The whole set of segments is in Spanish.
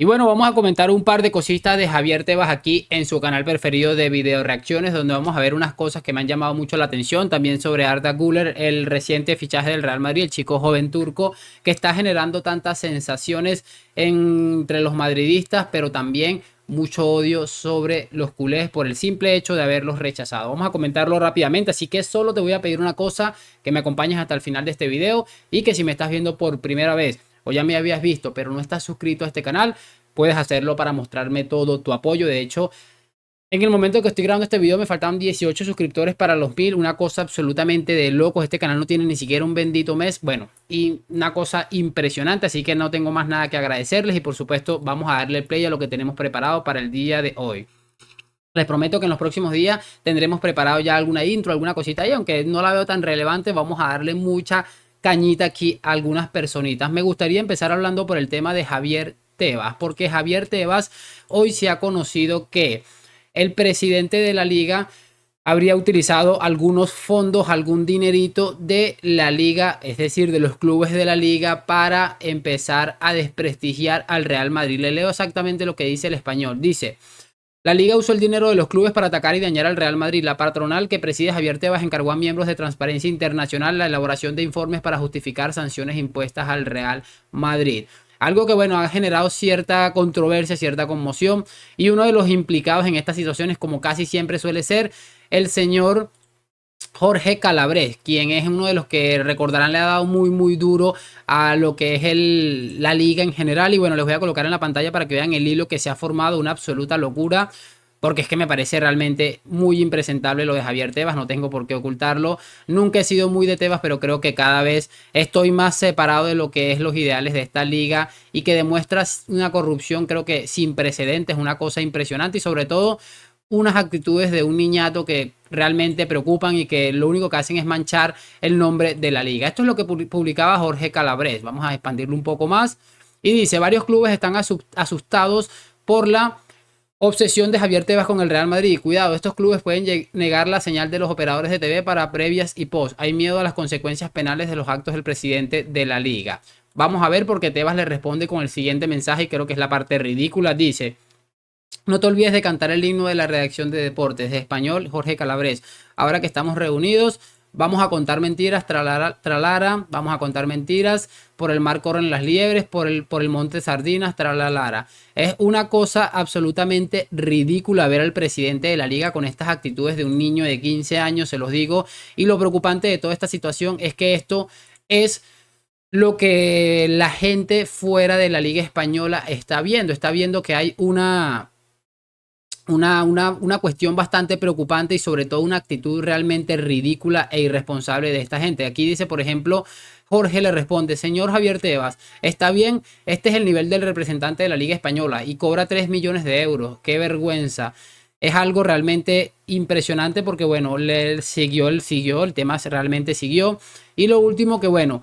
Y bueno, vamos a comentar un par de cositas de Javier Tebas aquí en su canal preferido de video reacciones, donde vamos a ver unas cosas que me han llamado mucho la atención, también sobre Arda Güler, el reciente fichaje del Real Madrid, el chico joven turco que está generando tantas sensaciones entre los madridistas, pero también mucho odio sobre los culés por el simple hecho de haberlos rechazado. Vamos a comentarlo rápidamente, así que solo te voy a pedir una cosa, que me acompañes hasta el final de este video y que si me estás viendo por primera vez o ya me habías visto pero no estás suscrito a este canal, puedes hacerlo para mostrarme todo tu apoyo. De hecho, en el momento que estoy grabando este video me faltaban 18 suscriptores para los 1000, una cosa absolutamente de locos. Este canal no tiene ni siquiera un bendito mes, bueno, y una cosa impresionante, así que no tengo más nada que agradecerles y por supuesto vamos a darle play a lo que tenemos preparado para el día de hoy. Les prometo que en los próximos días tendremos preparado ya alguna intro, alguna cosita ahí, aunque no la veo tan relevante, vamos a darle mucha cañita aquí a algunas personitas. Me gustaría empezar hablando por el tema de Javier Tebas, porque Javier Tebas hoy se ha conocido que el presidente de la liga habría utilizado algunos fondos, algún dinerito de la liga, es decir, de los clubes de la liga, para empezar a desprestigiar al Real Madrid. Le leo exactamente lo que dice el Español. Dice: la liga usó el dinero de los clubes para atacar y dañar al Real Madrid. La patronal que preside Javier Tebas encargó a miembros de Transparencia Internacional la elaboración de informes para justificar sanciones impuestas al Real Madrid. Algo que, bueno, ha generado cierta controversia, cierta conmoción. Y uno de los implicados en estas situaciones, como casi siempre suele ser, el señor Jorge Calabres, quien es uno de los que recordarán le ha dado muy duro a lo que es la liga en general. Y bueno, les voy a colocar en la pantalla para que vean el hilo que se ha formado, una absoluta locura, porque es que me parece realmente muy impresentable lo de Javier Tebas, no tengo por qué ocultarlo. Nunca he sido muy de Tebas, pero creo que cada vez estoy más separado de lo que es los ideales de esta liga y que demuestra una corrupción, creo que sin precedentes, una cosa impresionante y sobre todo unas actitudes de un niñato que realmente preocupan y que lo único que hacen es manchar el nombre de la liga. Esto es lo que publicaba Jorge Calabres. Vamos a expandirlo un poco más. Y dice: varios clubes están asustados por la obsesión de Javier Tebas con el Real Madrid. Cuidado, estos clubes pueden negar la señal de los operadores de TV para previas y post. Hay miedo a las consecuencias penales de los actos del presidente de la liga. Vamos a ver, porque Tebas le responde con el siguiente mensaje y creo que es la parte ridícula. Dice: no te olvides de cantar el himno de la redacción de deportes de Español, Jorge Calabres. Ahora que estamos reunidos, vamos a contar mentiras, tralara, vamos a contar mentiras. Por el mar corren las liebres, por el monte sardinas, tralalera. Es una cosa absolutamente ridícula ver al presidente de la liga con estas actitudes de un niño de 15 años, se los digo. Y lo preocupante de toda esta situación es que esto es lo que la gente fuera de la liga española está viendo que hay una cuestión bastante preocupante y sobre todo una actitud realmente ridícula e irresponsable de esta gente. Aquí dice, por ejemplo, Jorge le responde: señor Javier Tebas, está bien, este es el nivel del representante de la Liga Española y cobra 3 millones de euros. ¡Qué vergüenza! Es algo realmente impresionante porque, bueno, el tema realmente siguió. Y lo último que, bueno,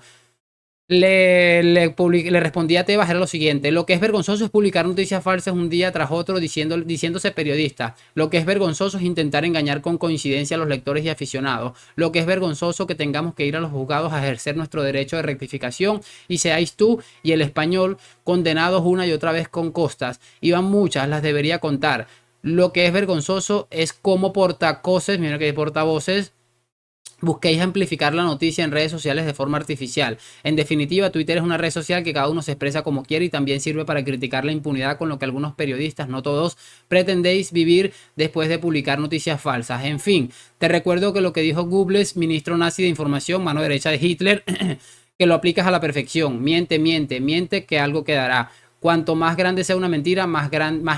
le respondí a Tebas era lo siguiente: lo que es vergonzoso es publicar noticias falsas un día tras otro diciéndose periodista. Lo que es vergonzoso es intentar engañar con coincidencia a los lectores y aficionados. Lo que es vergonzoso que tengamos que ir a los juzgados a ejercer nuestro derecho de rectificación y seáis tú y el Español condenados una y otra vez con costas. Y van muchas, las debería contar. Lo que es vergonzoso es cómo portavoces, mira que portavoces, busquéis amplificar la noticia en redes sociales de forma artificial. En definitiva, Twitter es una red social que cada uno se expresa como quiere y también sirve para criticar la impunidad con lo que algunos periodistas, no todos, pretendéis vivir después de publicar noticias falsas. En fin, te recuerdo que lo que dijo Goebbels, ministro nazi de información, mano derecha de Hitler, que lo aplicas a la perfección. Miente, miente, miente, que algo quedará. Cuanto más grande sea una mentira, más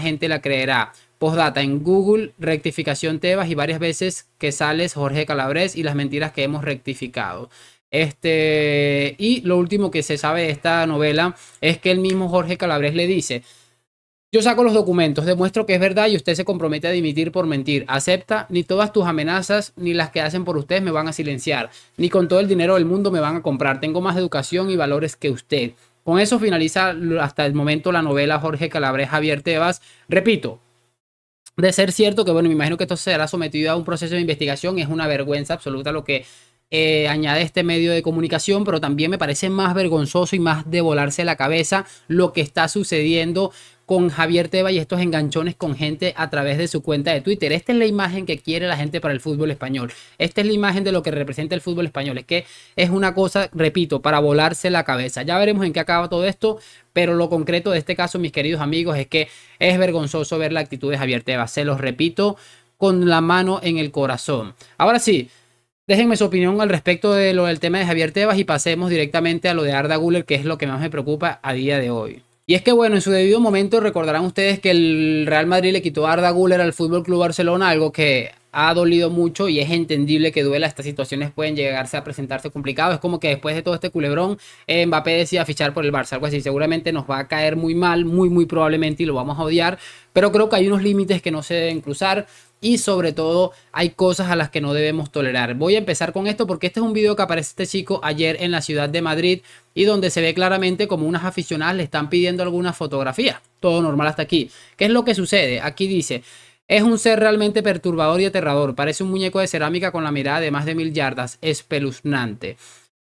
gente la creerá. Postdata: en Google, rectificación Tebas y varias veces que sales Jorge Calabres y las mentiras que hemos rectificado. Y lo último que se sabe de esta novela es que el mismo Jorge Calabres le dice: yo saco los documentos, demuestro que es verdad y usted se compromete a dimitir por mentir. Acepta, ni todas tus amenazas ni las que hacen por ustedes me van a silenciar, ni con todo el dinero del mundo me van a comprar. Tengo más educación y valores que usted. Con eso finaliza hasta el momento la novela Jorge Calabres Javier Tebas. Repito, de ser cierto que, bueno, me imagino que esto será sometido a un proceso de investigación, es una vergüenza absoluta lo que añade este medio de comunicación, pero también me parece más vergonzoso y más de volarse la cabeza lo que está sucediendo con Javier Tebas y estos enganchones con gente a través de su cuenta de Twitter. Esta es la imagen que quiere la gente para el fútbol español. Esta es la imagen de lo que representa el fútbol español. Es que es una cosa, repito, para volarse la cabeza. Ya veremos en qué acaba todo esto, pero lo concreto de este caso, mis queridos amigos, es que es vergonzoso ver la actitud de Javier Tebas. Se los repito con la mano en el corazón. Ahora sí, déjenme su opinión al respecto de lo del tema de Javier Tebas y pasemos directamente a lo de Arda Güler, que es lo que más me preocupa a día de hoy. Y es que bueno, en su debido momento recordarán ustedes que el Real Madrid le quitó a Arda Güler al Fútbol Club Barcelona, algo que ha dolido mucho y es entendible que duela. Estas situaciones pueden llegarse a presentarse complicados. Es como que después de todo este culebrón, Mbappé decida fichar por el Barça, algo así. Seguramente nos va a caer muy mal, muy probablemente, y lo vamos a odiar, pero creo que hay unos límites que no se deben cruzar. Y sobre todo hay cosas a las que no debemos tolerar. Voy a empezar con esto porque este es un video que aparece este chico ayer en la ciudad de Madrid y donde se ve claramente como unas aficionadas le están pidiendo alguna fotografía. Todo normal hasta aquí. ¿Qué es lo que sucede? Aquí dice: es un ser realmente perturbador y aterrador. Parece un muñeco de cerámica con la mirada de más de 1000 yardas. Espeluznante.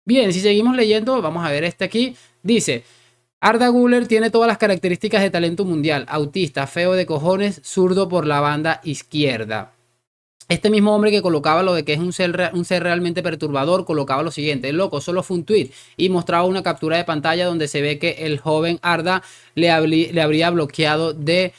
Bien, si seguimos leyendo, vamos a ver este aquí. Dice: Arda Güler tiene todas las características de talento mundial, autista, feo de cojones, zurdo por la banda izquierda. Este mismo hombre que colocaba lo de que es un ser realmente perturbador, colocaba lo siguiente: loco, solo fue un tweet, y mostraba una captura de pantalla donde se ve que el joven Arda le habría bloqueado de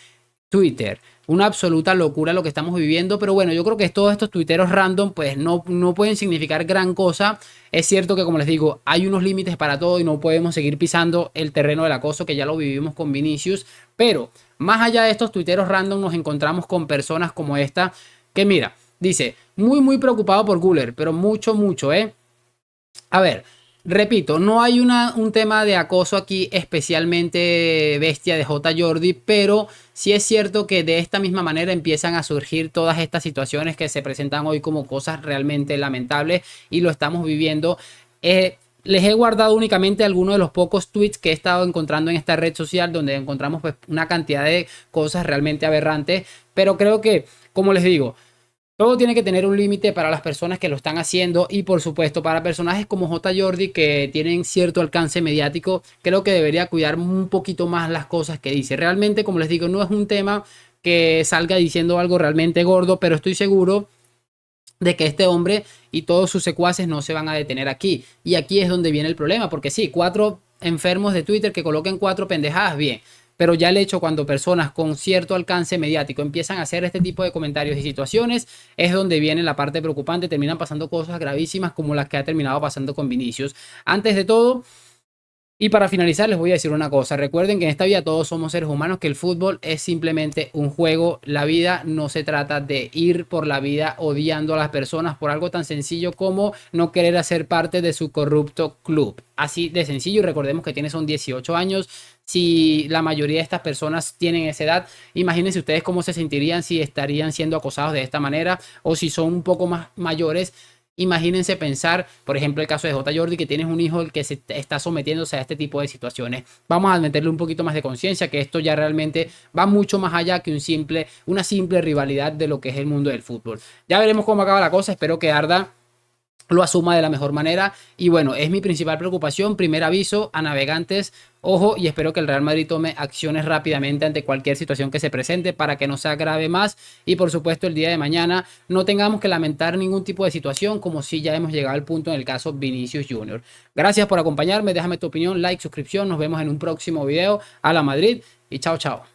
Twitter. Una absoluta locura lo que estamos viviendo, pero bueno, yo creo que todos estos tuiteros random pues no pueden significar gran cosa. Es cierto que, como les digo, hay unos límites para todo y no podemos seguir pisando el terreno del acoso, que ya lo vivimos con Vinicius, pero más allá de estos tuiteros random nos encontramos con personas como esta que, mira, dice: muy preocupado por Güler, pero mucho, a ver, repito, no hay un tema de acoso aquí especialmente bestia de J. Jordi, pero sí es cierto que de esta misma manera empiezan a surgir todas estas situaciones que se presentan hoy como cosas realmente lamentables y lo estamos viviendo. Les he guardado únicamente algunos de los pocos tweets que he estado encontrando en esta red social donde encontramos pues una cantidad de cosas realmente aberrantes, pero creo que, como les digo, todo tiene que tener un límite para las personas que lo están haciendo y, por supuesto, para personajes como J. Jordi que tienen cierto alcance mediático, creo que debería cuidar un poquito más las cosas que dice. Realmente, como les digo, no es un tema que salga diciendo algo realmente gordo, pero estoy seguro de que este hombre y todos sus secuaces no se van a detener aquí. Y aquí es donde viene el problema, porque sí, 4 enfermos de Twitter que coloquen 4 pendejadas, bien. Pero ya el hecho cuando personas con cierto alcance mediático empiezan a hacer este tipo de comentarios y situaciones es donde viene la parte preocupante. Terminan pasando cosas gravísimas como las que ha terminado pasando con Vinicius. Antes de todo, y para finalizar, les voy a decir una cosa: recuerden que en esta vida todos somos seres humanos, que el fútbol es simplemente un juego. La vida no se trata de ir por la vida odiando a las personas por algo tan sencillo como no querer hacer parte de su corrupto club. Así de sencillo. Y recordemos que son 18 años. Si la mayoría de estas personas tienen esa edad, imagínense ustedes cómo se sentirían si estarían siendo acosados de esta manera, o si son un poco más mayores. Imagínense pensar, por ejemplo, el caso de J. Jordi, que tienes un hijo el que se está sometiéndose a este tipo de situaciones. Vamos a meterle un poquito más de conciencia, que esto ya realmente va mucho más allá que una simple rivalidad de lo que es el mundo del fútbol. Ya veremos cómo acaba la cosa. Espero que Arda lo asuma de la mejor manera. Y bueno, es mi principal preocupación. Primer aviso a navegantes: ojo, y espero que el Real Madrid tome acciones rápidamente ante cualquier situación que se presente para que no se agrave más. Y por supuesto, el día de mañana no tengamos que lamentar ningún tipo de situación, como si ya hemos llegado al punto en el caso Vinicius Junior. Gracias por acompañarme. Déjame tu opinión, like, suscripción. Nos vemos en un próximo video. A la Madrid y chao.